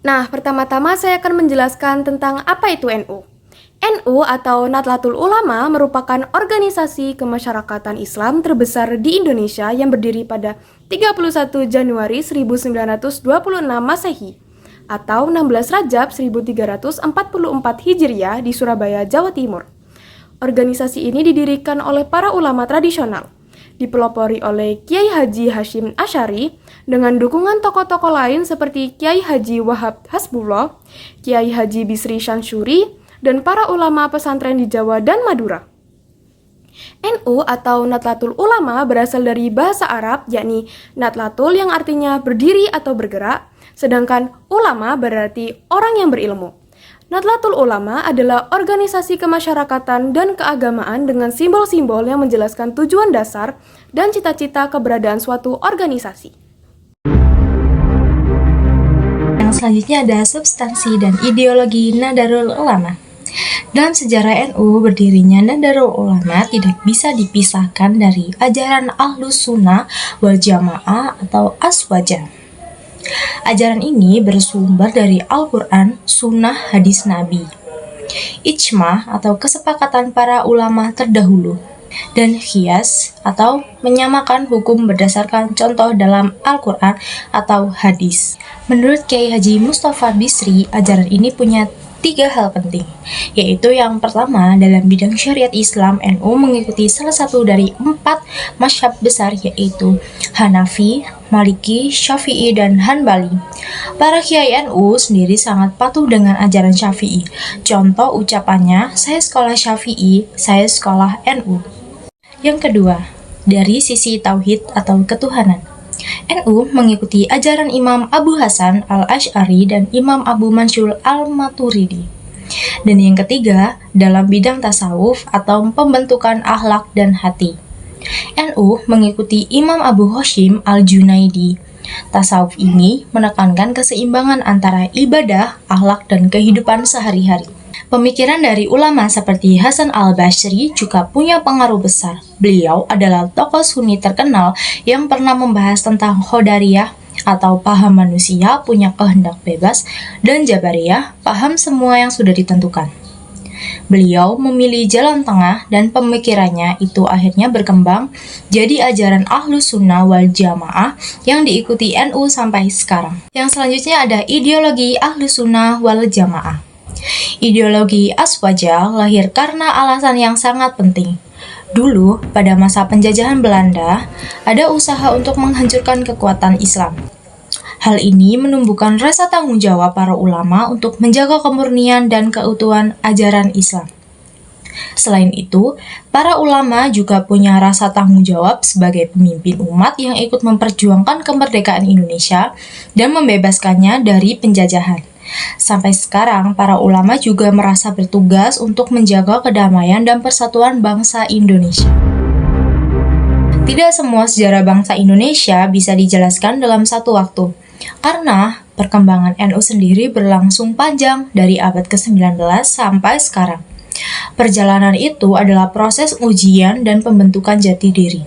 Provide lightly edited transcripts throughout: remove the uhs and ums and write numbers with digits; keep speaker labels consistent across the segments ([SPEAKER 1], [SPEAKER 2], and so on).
[SPEAKER 1] Nah, pertama-tama saya akan menjelaskan tentang apa itu NU. NU atau Nahdlatul Ulama merupakan organisasi kemasyarakatan Islam terbesar di Indonesia yang berdiri pada 31 Januari 1926 Masehi atau 16 Rajab 1344 Hijriah di Surabaya, Jawa Timur. Organisasi ini didirikan oleh para ulama tradisional, dipelopori oleh Kiai Haji Hasyim Asy'ari dengan dukungan tokoh-tokoh lain seperti Kiai Haji Wahab Hasbullah, Kiai Haji Bisri Syansuri, dan para ulama pesantren di Jawa dan Madura. NU atau Nahdlatul Ulama berasal dari bahasa Arab, yakni Nahdlatul yang artinya berdiri atau bergerak, sedangkan ulama berarti orang yang berilmu. Nahdlatul Ulama adalah organisasi kemasyarakatan dan keagamaan dengan simbol-simbol yang menjelaskan tujuan dasar dan cita-cita keberadaan suatu organisasi.
[SPEAKER 2] Yang selanjutnya ada substansi dan ideologi Nahdlatul Ulama. Dalam sejarah NU, berdirinya Nahdlatul Ulama tidak bisa dipisahkan dari ajaran Ahlus Sunnah wal Jamaah atau Aswajah. Ajaran ini bersumber dari Al-Quran, Sunnah, Hadis Nabi, Ijma atau kesepakatan para ulama terdahulu, dan Qiyas atau menyamakan hukum berdasarkan contoh dalam Al-Quran atau Hadis. Menurut Kiai Haji Mustafa Bisri, ajaran ini punya 3 hal penting, yaitu yang pertama, dalam bidang syariat Islam, NU mengikuti salah satu dari 4 mazhab besar, yaitu Hanafi, Maliki, Syafi'i, dan Hanbali. Para kiai NU sendiri sangat patuh dengan ajaran Syafi'i. Contoh ucapannya, saya sekolah Syafi'i, saya sekolah NU. Yang kedua, dari sisi tauhid atau ketuhanan, NU mengikuti ajaran Imam Abu Hasan al-Asy'ari dan Imam Abu Mansur al-Maturidi. Dan yang ketiga, dalam bidang tasawuf atau pembentukan akhlak dan hati, NU mengikuti Imam Abu Hasyim al-Junaidi. Tasawuf ini menekankan keseimbangan antara ibadah, akhlak, dan kehidupan sehari-hari. Pemikiran dari ulama seperti Hasan al-Basri juga punya pengaruh besar. Beliau adalah tokoh Sunni terkenal yang pernah membahas tentang Qadariyah atau paham manusia punya kehendak bebas, dan Jabariyah paham semua yang sudah ditentukan. Beliau memilih jalan tengah dan pemikirannya itu akhirnya berkembang jadi ajaran Ahlus Sunnah wal Jamaah yang diikuti NU sampai sekarang. Yang selanjutnya ada ideologi Ahlus Sunnah wal Jamaah. Ideologi Aswajah lahir karena alasan yang sangat penting. Dulu, pada masa penjajahan Belanda, ada usaha untuk menghancurkan kekuatan Islam. Hal ini menumbuhkan rasa tanggung jawab para ulama untuk menjaga kemurnian dan keutuhan ajaran Islam. Selain itu, para ulama juga punya rasa tanggung jawab sebagai pemimpin umat yang ikut memperjuangkan kemerdekaan Indonesia dan membebaskannya dari penjajahan. Sampai sekarang, para ulama juga merasa bertugas untuk menjaga kedamaian dan persatuan bangsa Indonesia. Tidak semua sejarah bangsa Indonesia bisa dijelaskan dalam satu waktu, karena perkembangan NU sendiri berlangsung panjang dari abad ke-19 sampai sekarang. Perjalanan itu adalah proses ujian dan pembentukan jati diri.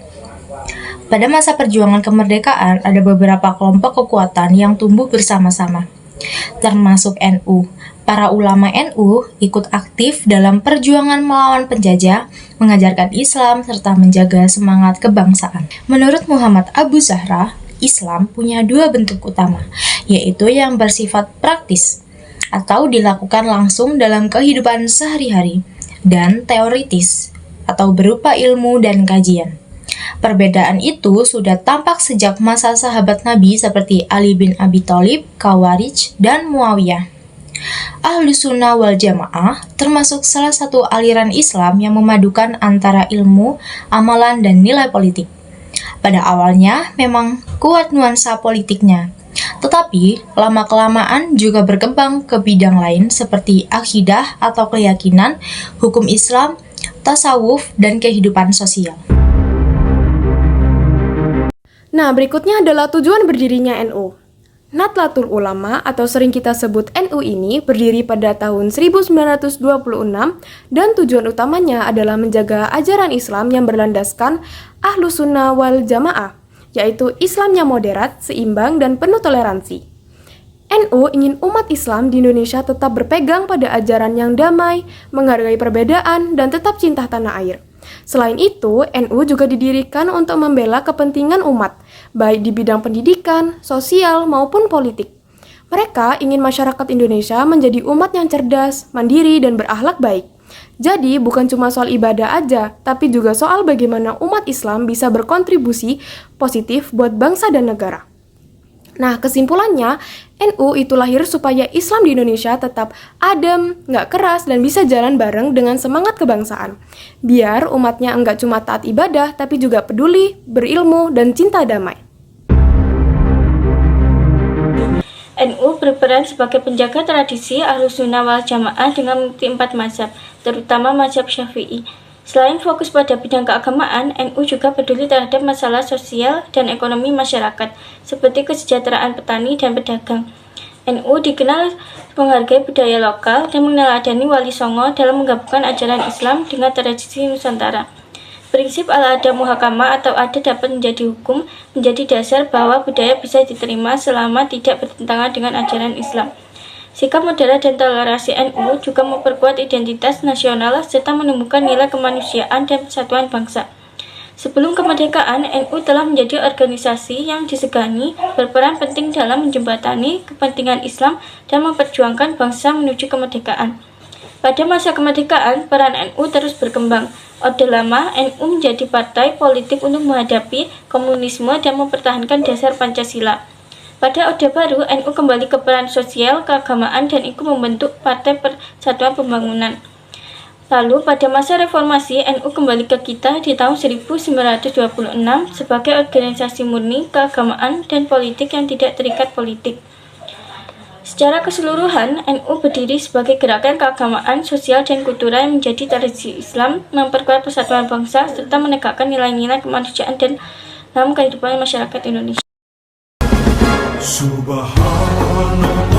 [SPEAKER 2] Pada masa perjuangan kemerdekaan, ada beberapa kelompok kekuatan yang tumbuh bersama-sama, termasuk NU. Para ulama NU ikut aktif dalam perjuangan melawan penjajah, mengajarkan Islam, serta menjaga semangat kebangsaan. Menurut Muhammad Abu Zahra, Islam punya 2 bentuk utama, yaitu yang bersifat praktis, atau dilakukan langsung dalam kehidupan sehari-hari, dan teoritis, atau berupa ilmu dan kajian. Perbedaan itu sudah tampak sejak masa sahabat Nabi seperti Ali bin Abi Thalib, Khawarij, dan Muawiyah. Ahlus Sunnah wal Jamaah termasuk salah satu aliran Islam yang memadukan antara ilmu, amalan, dan nilai politik. Pada awalnya memang kuat nuansa politiknya, tetapi lama-kelamaan juga berkembang ke bidang lain seperti akidah atau keyakinan, hukum Islam, tasawuf, dan kehidupan sosial.
[SPEAKER 1] Nah, berikutnya adalah tujuan berdirinya NU. Nahdlatul Ulama atau sering kita sebut NU ini berdiri pada tahun 1926 dan tujuan utamanya adalah menjaga ajaran Islam yang berlandaskan Ahlus Sunnah wal Jamaah, yaitu Islam yang moderat, seimbang, dan penuh toleransi. NU ingin umat Islam di Indonesia tetap berpegang pada ajaran yang damai, menghargai perbedaan, dan tetap cinta tanah air. Selain itu, NU juga didirikan untuk membela kepentingan umat, baik di bidang pendidikan, sosial, maupun politik. Mereka ingin masyarakat Indonesia menjadi umat yang cerdas, mandiri, dan berakhlak baik. Jadi, bukan cuma soal ibadah aja, tapi juga soal bagaimana umat Islam bisa berkontribusi positif buat bangsa dan negara. Nah, kesimpulannya, NU itu lahir supaya Islam di Indonesia tetap adem, nggak keras, dan bisa jalan bareng dengan semangat kebangsaan. Biar umatnya nggak cuma taat ibadah, tapi juga peduli, berilmu, dan cinta damai.
[SPEAKER 3] NU berperan sebagai penjaga tradisi Ahlus Sunnah wal Jamaah dengan mengikuti 4 mazhab, terutama mazhab Syafi'i. Selain fokus pada bidang keagamaan, NU juga peduli terhadap masalah sosial dan ekonomi masyarakat, seperti kesejahteraan petani dan pedagang. NU dikenal menghargai budaya lokal dan meneladani Wali Songo dalam menggabungkan ajaran Islam dengan tradisi Nusantara. Prinsip al-adab muhakama atau adat dapat menjadi hukum, menjadi dasar bahwa budaya bisa diterima selama tidak bertentangan dengan ajaran Islam. Sikap moderat dan toleransi NU juga memperkuat identitas nasional serta menumbuhkan nilai kemanusiaan dan persatuan bangsa. Sebelum kemerdekaan, NU telah menjadi organisasi yang disegani, berperan penting dalam menjembatani kepentingan Islam dan memperjuangkan bangsa menuju kemerdekaan. Pada masa kemerdekaan, peran NU terus berkembang. Orde Lama, NU menjadi partai politik untuk menghadapi komunisme dan mempertahankan dasar Pancasila. Pada Orde Baru, NU kembali ke peran sosial, keagamaan, dan ikut membentuk Partai Persatuan Pembangunan. Lalu, pada masa reformasi, NU kembali ke kita di tahun 1926 sebagai organisasi murni, keagamaan, dan politik yang tidak terikat politik. Secara keseluruhan, NU berdiri sebagai gerakan keagamaan, sosial, dan kultural yang menjadi tradisi Islam, memperkuat persatuan bangsa, serta menegakkan nilai-nilai kemanusiaan dan dalam kehidupan masyarakat Indonesia.
[SPEAKER 4] Subhanallah.